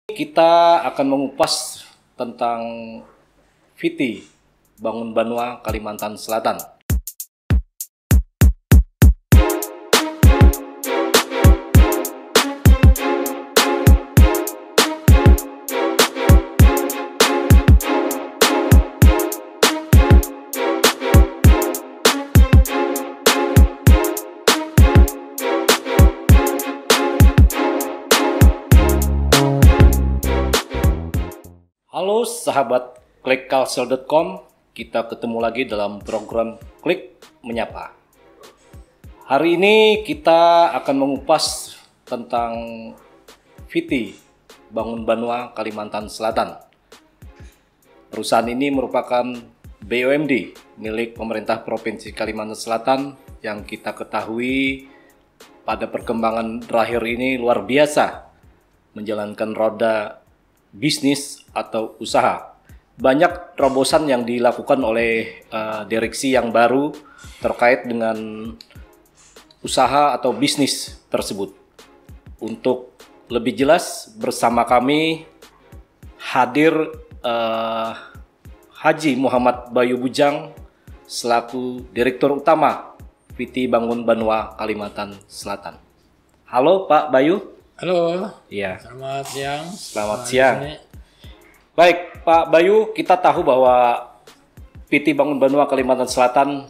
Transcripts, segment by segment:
Kita akan mengupas tentang VT Bangun Banua Kalimantan Selatan. Halo sahabat klikkalsel.com, kita ketemu lagi dalam program Klik Menyapa. Hari ini kita akan mengupas tentang VT Bangun Banua Kalimantan Selatan. Perusahaan ini merupakan BUMD milik pemerintah Provinsi Kalimantan Selatan yang kita ketahui pada perkembangan terakhir ini luar biasa menjalankan roda bisnis atau usaha. Banyak terobosan yang dilakukan oleh direksi yang baru terkait dengan usaha atau bisnis tersebut. Untuk lebih jelas bersama kami hadir Haji Muhammad Bayu Bujang selaku Direktur Utama VT Bangun Banua Kalimantan Selatan. Halo Pak Bayu. Halo. Iya. Selamat siang. Selamat siang. Baik, Pak Bayu, kita tahu bahwa VT Bangun Banua Kalimantan Selatan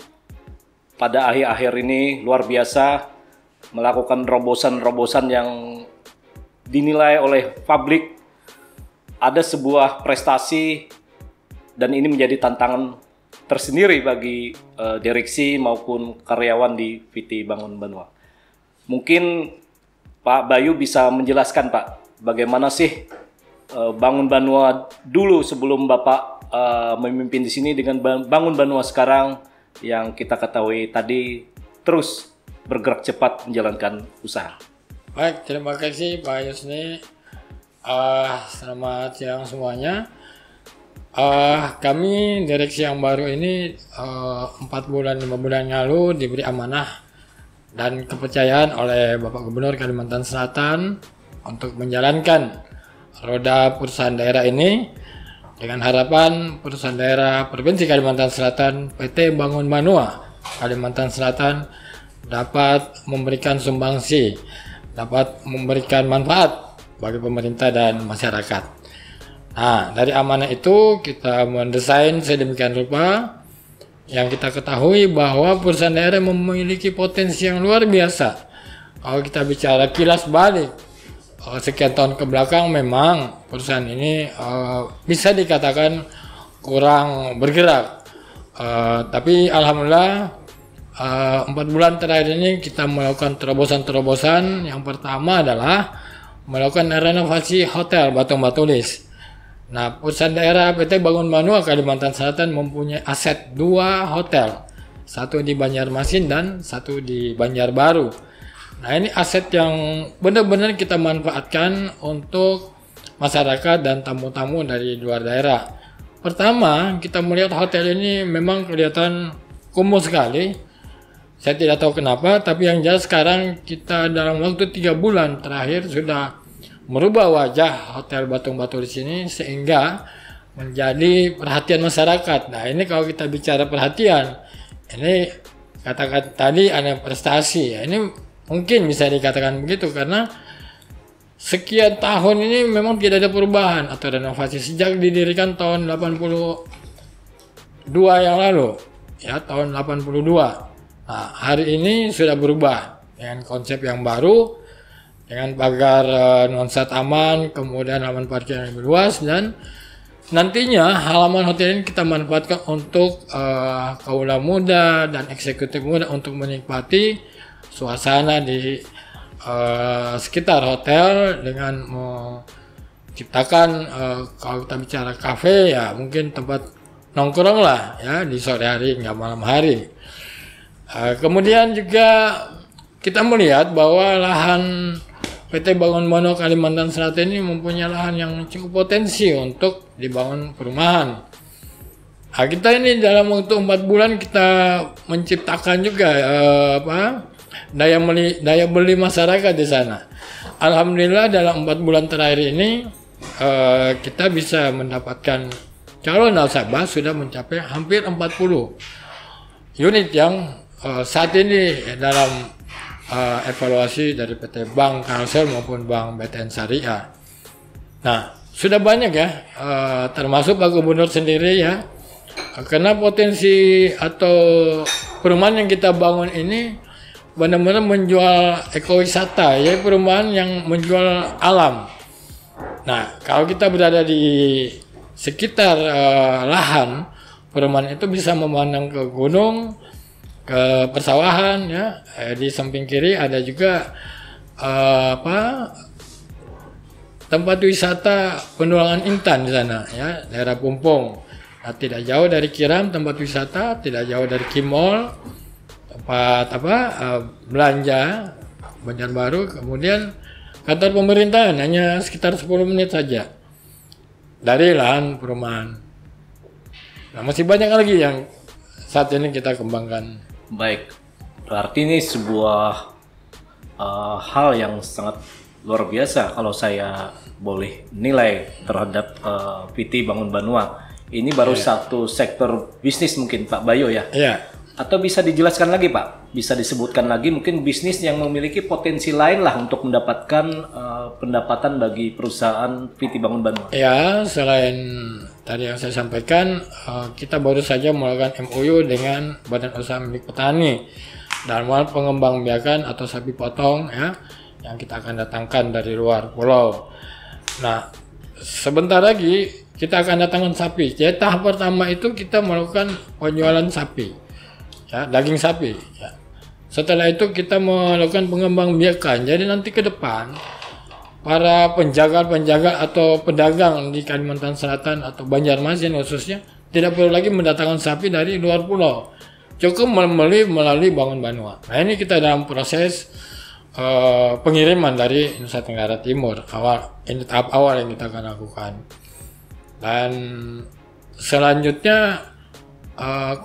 pada akhir-akhir ini luar biasa melakukan terobosan-terobosan yang dinilai oleh publik ada sebuah prestasi dan ini menjadi tantangan tersendiri bagi direksi maupun karyawan di VT Bangun Banua. Mungkin Pak Bayu bisa menjelaskan Pak, bagaimana sih Bangun Banua dulu sebelum Bapak memimpin di sini dengan Bangun Banua sekarang yang kita ketahui tadi terus bergerak cepat menjalankan usaha. Baik, terima kasih Pak Yusni. Selamat siang semuanya. Kami direksi yang baru ini 4 bulan 5 bulan lalu diberi amanah dan kepercayaan oleh Bapak Gubernur Kalimantan Selatan untuk menjalankan roda perusahaan daerah ini dengan harapan perusahaan daerah Provinsi Kalimantan Selatan PT Bangun Banua Kalimantan Selatan dapat memberikan sumbangsi, dapat memberikan manfaat bagi pemerintah dan masyarakat. Nah, dari amanah itu kita mendesain sedemikian rupa yang kita ketahui bahwa perusahaan daerah memiliki potensi yang luar biasa. Kalau kita bicara kilas balik sekian tahun ke belakang, memang perusahaan ini bisa dikatakan kurang bergerak. Tapi alhamdulillah 4 bulan terakhir ini kita melakukan terobosan-terobosan. Yang pertama adalah melakukan renovasi hotel Batung Batulis. Nah, perusahaan daerah PT Bangun Banua Kalimantan Selatan mempunyai aset 2 hotel, satu di Banjarmasin dan satu di Banjarbaru. Nah, ini aset yang benar-benar kita manfaatkan untuk masyarakat dan tamu-tamu dari luar daerah. Pertama, kita melihat hotel ini memang kelihatan kumuh sekali. Saya tidak tahu kenapa, tapi yang jelas sekarang kita dalam waktu 3 bulan terakhir sudah merubah wajah Hotel Batung Batulis ini sehingga menjadi perhatian masyarakat. Nah, ini kalau kita bicara perhatian, ini katakan tadi ada prestasi. Ya, ini mungkin bisa dikatakan begitu karena sekian tahun ini memang tidak ada perubahan atau renovasi sejak didirikan tahun 82 yang lalu, ya tahun 82. Nah, hari ini sudah berubah dengan konsep yang baru, dengan pagar nuansa taman, kemudian halaman parkir yang lebih luas, dan nantinya halaman hotel ini kita manfaatkan untuk kaula muda dan eksekutif muda untuk menikmati suasana di sekitar hotel dengan menciptakan kalau kita bicara kafe, ya mungkin tempat nongkrong lah ya di sore hari nggak malam hari. Kemudian juga kita melihat bahwa lahan PT Bangun Banua Kalimantan Selatan ini mempunyai lahan yang cukup potensi untuk dibangun perumahan. Nah, kita ini dalam waktu 4 bulan kita menciptakan juga daya beli masyarakat di sana. Alhamdulillah dalam 4 bulan terakhir ini kita bisa mendapatkan calon nasabah sudah mencapai hampir 40 unit yang saat ini dalam evaluasi dari PT Bank Kalsel maupun Bank BTN Syariah. Nah, sudah banyak ya, termasuk Pak Gubernur sendiri ya, karena potensi atau perumahan yang kita bangun ini benar-benar menjual ekowisata, ya perumahan yang menjual alam. Nah, kalau kita berada di sekitar lahan perumahan itu bisa memandang ke gunung, ke persawahan ya. Di samping kiri ada juga tempat wisata pendulangan intan di sana ya, daerah Pumpung. Nah, tidak jauh dari Kiram tempat wisata, tidak jauh dari Kimol tempat belanja Banjarbaru, kemudian kantor pemerintahan hanya sekitar 10 menit saja dari lahan perumahan. Nah, masih banyak lagi yang saat ini kita kembangkan. Baik, berarti ini sebuah hal yang sangat luar biasa kalau saya boleh nilai terhadap PT Bangun Banua. Ini baru satu sektor bisnis mungkin Pak Bayu ya? Iya. Atau bisa dijelaskan lagi Pak? Bisa disebutkan lagi mungkin bisnis yang memiliki potensi lain lah untuk mendapatkan pendapatan bagi perusahaan PT Bangun Banua. Ya, selain tadi yang saya sampaikan, kita baru saja melakukan MOU dengan Badan Usaha Milik Petani dalam hal pengembangbiakan atau sapi potong ya, yang kita akan datangkan dari luar pulau. Nah, sebentar lagi kita akan datangkan sapi. Jadi tahap pertama itu kita melakukan penjualan sapi, ya, daging sapi. Ya. Setelah itu kita melakukan pengembangbiakan. Jadi nanti ke depan para penjagal-penjagal atau pedagang di Kalimantan Selatan atau Banjarmasin khususnya tidak perlu lagi mendatangkan sapi dari luar pulau, cukup membeli melalui Bangun Banua. Nah, ini kita dalam proses pengiriman dari Nusa Tenggara Timur. Ini tahap awal yang kita akan lakukan. Dan selanjutnya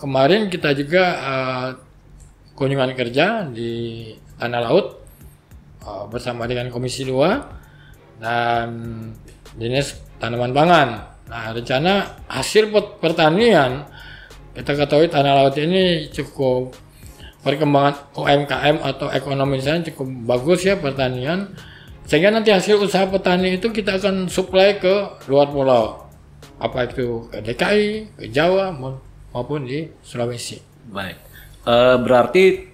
kemarin kita juga kunjungan kerja di Tanah Laut bersama dengan Komisi 2 dan Dinas Tanaman Pangan. Nah, rencana hasil pertanian, kita ketahui Tanah Laut ini cukup perkembangan UMKM atau ekonomi di sana cukup bagus ya pertanian, sehingga nanti hasil usaha petani itu kita akan supply ke luar pulau, apa itu ke DKI, ke Jawa maupun di Sulawesi. Baik, berarti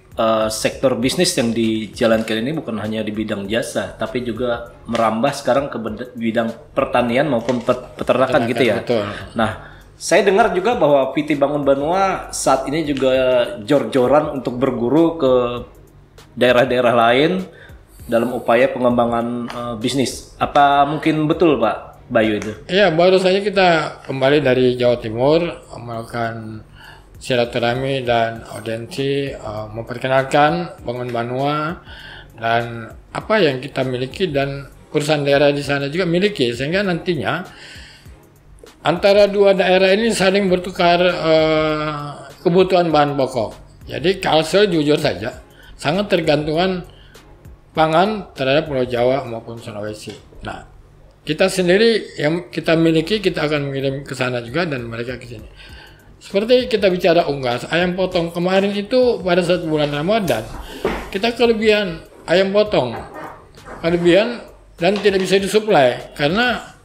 sektor bisnis yang dijalankan ini bukan hanya di bidang jasa, tapi juga merambah sekarang ke bidang pertanian maupun peternakan gitu ya. Betul. Nah, saya dengar juga bahwa PT Bangun Banua saat ini juga jor-joran untuk berguru ke daerah-daerah lain dalam upaya pengembangan bisnis. Apa mungkin betul Pak Bayu itu? Iya, baru saja kita kembali dari Jawa Timur melakukan silaturahmi dan audiensi memperkenalkan Bangun Banua dan apa yang kita miliki dan perusahaan daerah di sana juga miliki, sehingga nantinya antara dua daerah ini saling bertukar kebutuhan bahan pokok. Jadi Kalsel jujur saja sangat tergantungan pangan terhadap Pulau Jawa maupun Sulawesi. Nah, kita sendiri yang kita miliki kita akan mengirim ke sana juga dan mereka ke sini. Seperti kita bicara unggas, ayam potong kemarin itu pada saat bulan Ramadan, kita kelebihan ayam potong, kelebihan dan tidak bisa disuplai karena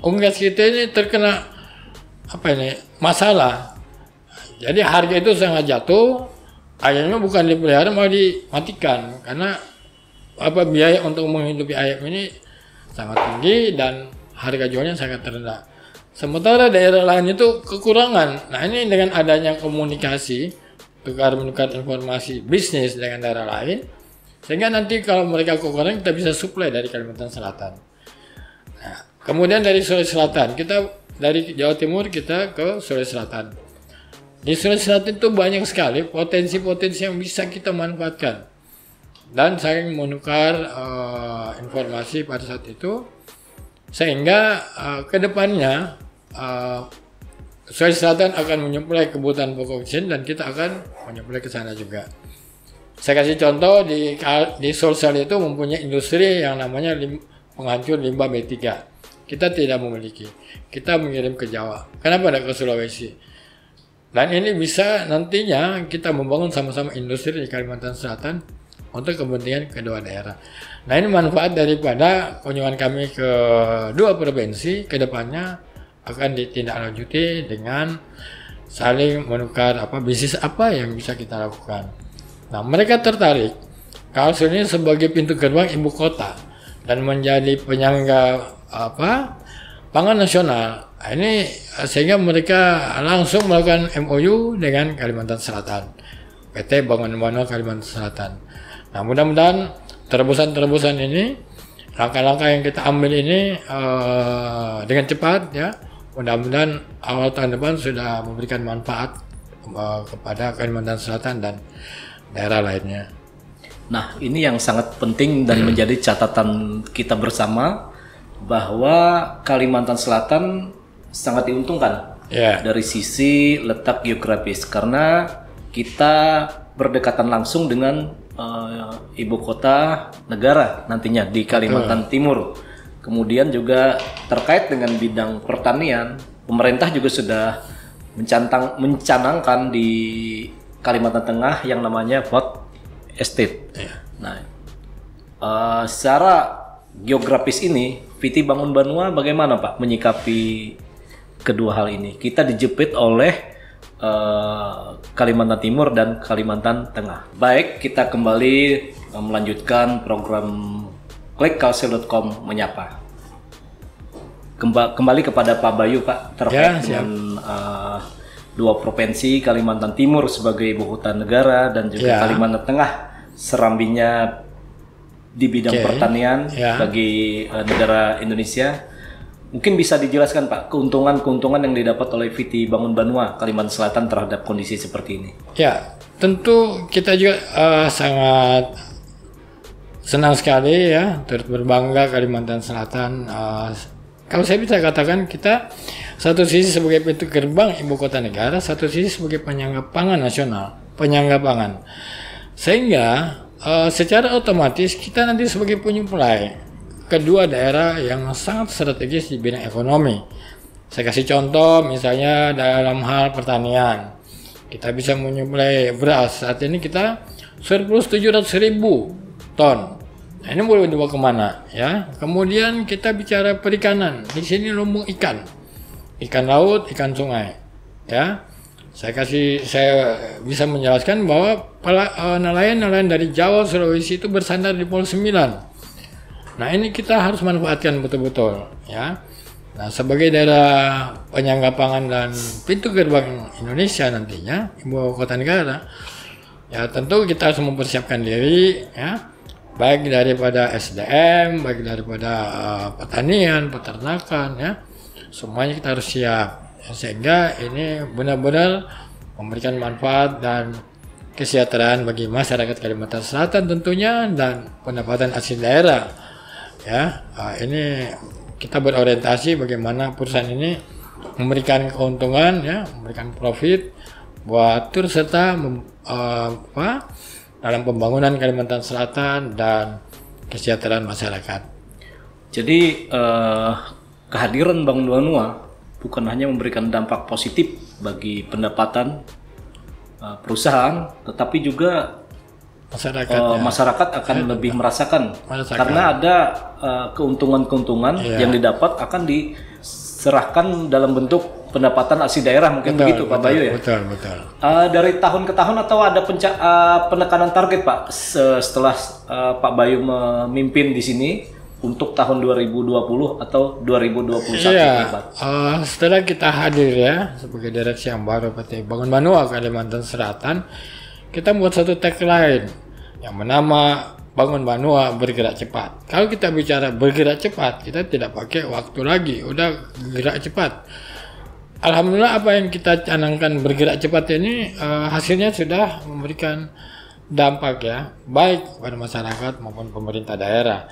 unggas kita ini terkena masalah. Jadi harga itu sangat jatuh, ayamnya bukan dipelihara malah dimatikan karena biaya untuk menghidupi ayam ini sangat tinggi dan harga jualnya sangat rendah. Sementara daerah lain itu kekurangan. Nah, ini dengan adanya komunikasi, tukar-menukar informasi bisnis dengan daerah lain, sehingga nanti kalau mereka kekurangan kita bisa supply dari Kalimantan Selatan. Nah, kemudian dari Sulawesi Selatan, kita dari Jawa Timur kita ke Sulawesi Selatan. Di Sulawesi Selatan itu banyak sekali potensi-potensi yang bisa kita manfaatkan. Dan saya menukar informasi pada saat itu, sehingga ke depannya Sulawesi Selatan akan menyuplai kebutuhan pokok oksigen dan kita akan menyuplai ke sana juga. Saya kasih contoh di Sulsel itu mempunyai industri yang namanya penghancur limbah B3. Kita tidak memiliki. Kita mengirim ke Jawa. Kenapa tidak ke Sulawesi? Dan ini bisa nantinya kita membangun sama-sama industri di Kalimantan Selatan untuk kepentingan kedua daerah. Nah, ini manfaat daripada kunjungan kami ke dua provinsi. Kedepannya akan ditindaklanjuti dengan saling menukar bisnis apa yang bisa kita lakukan. Nah, mereka tertarik Kalsel ini sebagai pintu gerbang ibu kota dan menjadi penyangga pangan nasional. Ini sehingga mereka langsung melakukan MOU dengan Kalimantan Selatan, PT Bangun Banua Kalimantan Selatan. Nah, mudah-mudahan terobosan-terobosan ini, langkah-langkah yang kita ambil ini dengan cepat ya, mudah-mudahan awal tahun depan sudah memberikan manfaat kepada Kalimantan Selatan dan daerah lainnya. Nah, ini yang sangat penting dan menjadi catatan kita bersama bahwa Kalimantan Selatan sangat diuntungkan dari sisi letak geografis karena kita berdekatan langsung dengan ibu kota negara nantinya di Kalimantan Timur. Kemudian juga terkait dengan bidang pertanian, pemerintah juga sudah mencanangkan di Kalimantan Tengah yang namanya Hot Estate. Nah, secara geografis ini, PT Bangun Banua bagaimana Pak menyikapi kedua hal ini? Kita dijepit oleh Kalimantan Timur dan Kalimantan Tengah. Baik, kita kembali melanjutkan program klikkalsel.com menyapa. Kembali kepada Pak Bayu Pak terkait dengan dua provinsi, Kalimantan Timur sebagai ibu kota negara dan juga Kalimantan Tengah serambinya di bidang pertanian bagi negara Indonesia. Mungkin bisa dijelaskan Pak keuntungan-keuntungan yang didapat oleh VT Bangun Banua Kalimantan Selatan terhadap kondisi seperti ini. Ya, tentu kita juga sangat senang sekali ya, turut berbangga Kalimantan Selatan. Kalau saya bisa katakan kita satu sisi sebagai pintu gerbang ibu kota negara, satu sisi sebagai penyangga pangan nasional, penyangga pangan. Sehingga secara otomatis kita nanti sebagai penyuplai kedua daerah yang sangat strategis di bidang ekonomi. Saya kasih contoh misalnya dalam hal pertanian. Kita bisa menyuplai beras. Saat ini kita surplus 700.000 ton. Nah, ini boleh dibawa kemana ya? Kemudian kita bicara perikanan. Di sini lumbung ikan. Ikan laut, ikan sungai. Ya. Saya bisa menjelaskan bahwa nelayan-nelayan dari Jawa, Sulawesi itu bersandar di Pulau 9. Nah, ini kita harus manfaatkan betul-betul ya. Nah, sebagai daerah penyangga pangan dan pintu gerbang Indonesia nantinya, ibu kota negara, ya tentu kita harus mempersiapkan diri ya, baik daripada SDM, baik daripada pertanian, peternakan ya. Semuanya kita harus siap ya, sehingga ini benar-benar memberikan manfaat dan kesejahteraan bagi masyarakat Kalimantan Selatan tentunya dan pendapatan asli daerah. Ya, ini kita berorientasi bagaimana perusahaan ini memberikan keuntungan, ya, memberikan profit buat turut serta dalam pembangunan Kalimantan Selatan dan kesejahteraan masyarakat. Jadi kehadiran Bangun Banua bukan hanya memberikan dampak positif bagi pendapatan perusahaan, tetapi juga masyarakat akan lebih merasakan karena ada keuntungan-keuntungan yang didapat akan diserahkan dalam bentuk pendapatan asli daerah mungkin begitu Pak Bayu ya. Betul. Dari tahun ke tahun atau ada penekanan target Pak setelah Pak Bayu memimpin di sini untuk tahun 2020 atau 2021 Pak? Setelah kita hadir ya sebagai direksi yang baru PT Bangun Banua Kalimantan Selatan, kita buat satu tagline yang bernama Bangun Banua bergerak cepat. Kalau kita bicara bergerak cepat, kita tidak pakai waktu lagi, udah gerak cepat. Alhamdulillah apa yang kita canangkan bergerak cepat ini hasilnya sudah memberikan dampak ya, baik pada masyarakat maupun pemerintah daerah.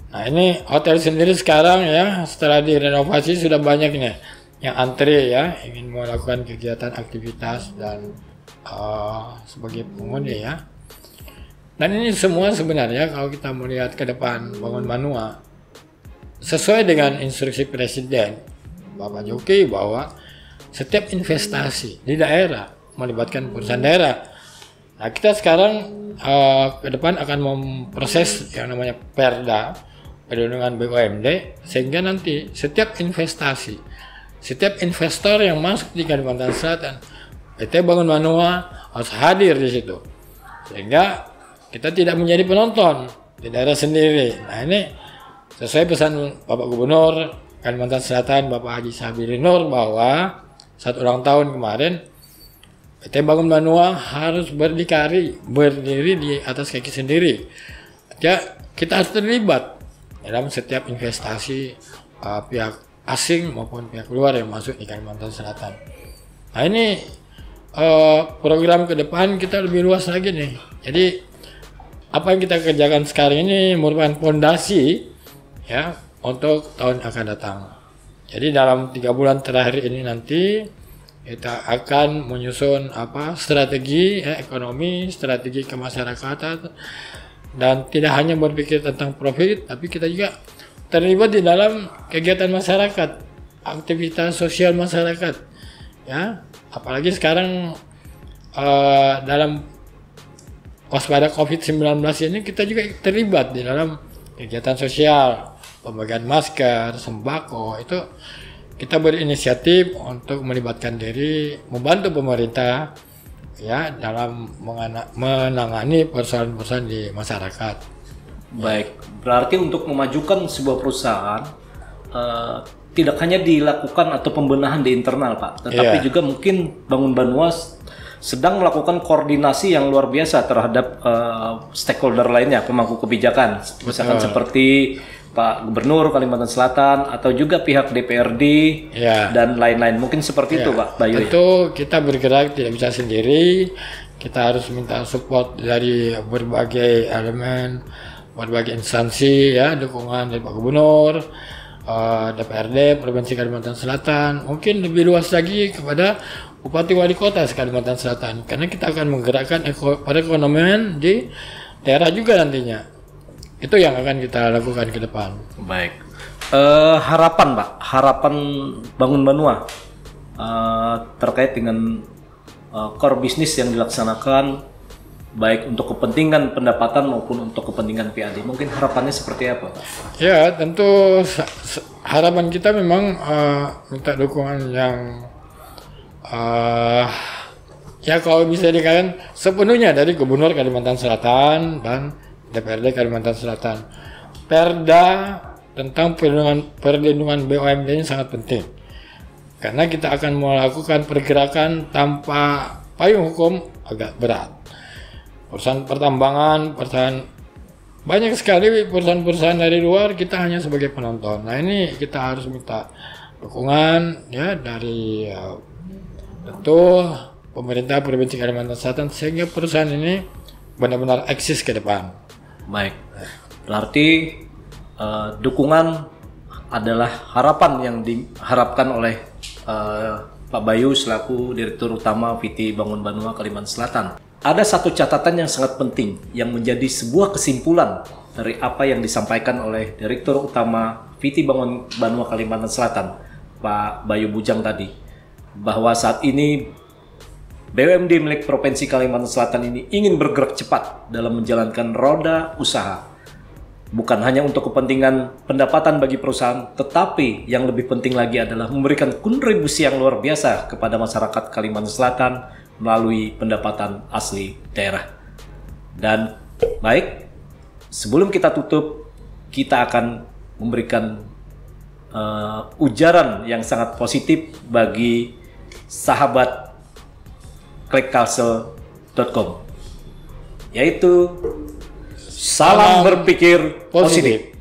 Nah, ini hotel sendiri sekarang ya setelah direnovasi sudah banyak nih yang antri ya ingin melakukan kegiatan aktivitas dan sebagai penghuni ya. Dan ini semua sebenarnya kalau kita melihat ke depan Bangun Banua sesuai dengan instruksi Presiden Bapak Jokowi bahwa setiap investasi di daerah melibatkan perusahaan daerah. Nah, kita sekarang ke depan akan memproses yang namanya Perda perlindungan BUMD, sehingga nanti setiap investasi, setiap investor yang masuk di Kalimantan Selatan, PT Bangun Banua harus hadir di situ, sehingga kita tidak menjadi penonton di daerah sendiri. Nah, ini sesuai pesan Bapak Gubernur Kalimantan Selatan Bapak Haji Sabiri Nur bahwa saat ulang tahun kemarin PT Bangun Banua harus berdiri di atas kaki sendiri. Ya, kita harus terlibat dalam setiap investasi pihak asing maupun pihak luar yang masuk di Kalimantan Selatan. Nah, ini program ke depan kita lebih luas lagi nih. Jadi apa yang kita kerjakan sekarang ini merupakan fondasi ya untuk tahun akan datang. Jadi dalam 3 bulan terakhir ini nanti kita akan menyusun strategi ekonomi, strategi kemasyarakatan, dan tidak hanya berpikir tentang profit, tapi kita juga terlibat di dalam kegiatan masyarakat, aktivitas sosial masyarakat. Ya, apalagi sekarang dalam waspada COVID-19 ini kita juga terlibat di dalam kegiatan sosial, pembagian masker, sembako. Itu kita berinisiatif untuk melibatkan diri, membantu pemerintah ya dalam menangani persoalan-persoalan di masyarakat. Baik, berarti untuk memajukan sebuah perusahaan tidak hanya dilakukan atau pembenahan di internal, Pak, tetapi juga mungkin Bangun Banua sedang melakukan koordinasi yang luar biasa terhadap stakeholder lainnya, pemangku kebijakan, misalkan seperti Pak Gubernur Kalimantan Selatan atau juga pihak DPRD dan lain-lain. Mungkin seperti itu, Pak Bayu. Tentu kita bergerak tidak bisa sendiri. Kita harus minta support dari berbagai elemen, berbagai instansi ya, dukungan dari Pak Gubernur, DPRD Provinsi Kalimantan Selatan, mungkin lebih luas lagi kepada Bupati Wali Kota Kalimantan Selatan, karena kita akan menggerakkan perekonomian di daerah juga nantinya. Itu yang akan kita lakukan ke depan. Baik. Harapan, Pak, harapan Bangun Banua terkait dengan core bisnis yang dilaksanakan, baik untuk kepentingan pendapatan maupun untuk kepentingan PAD. Mungkin harapannya seperti apa, Pak? Ya, tentu harapan kita memang minta dukungan yang ya kalau bisa dikatakan sepenuhnya dari Gubernur Kalimantan Selatan dan DPRD Kalimantan Selatan. Perda tentang perlindungan BUMD ini sangat penting, karena kita akan melakukan pergerakan tanpa payung hukum agak berat. Perusahaan pertambangan, banyak sekali perusahaan-perusahaan dari luar, kita hanya sebagai penonton. Nah, ini kita harus minta dukungan ya dari tentu pemerintah Provinsi Kalimantan Selatan, sehingga perusahaan ini benar-benar eksis ke depan. Baik, berarti dukungan adalah harapan yang diharapkan oleh Pak Bayu selaku Direktur Utama PT Bangun Banua Kalimantan Selatan. Ada satu catatan yang sangat penting yang menjadi sebuah kesimpulan dari apa yang disampaikan oleh Direktur Utama PT Bangun Banua Kalimantan Selatan, Pak Bayu Bujang tadi, bahwa saat ini BUMD milik Provinsi Kalimantan Selatan ini ingin bergerak cepat dalam menjalankan roda usaha. Bukan hanya untuk kepentingan pendapatan bagi perusahaan, tetapi yang lebih penting lagi adalah memberikan kontribusi yang luar biasa kepada masyarakat Kalimantan Selatan melalui pendapatan asli daerah. Dan baik, sebelum kita tutup, kita akan memberikan ujaran yang sangat positif bagi sahabat klikkalsel.com, yaitu salam berpikir positif.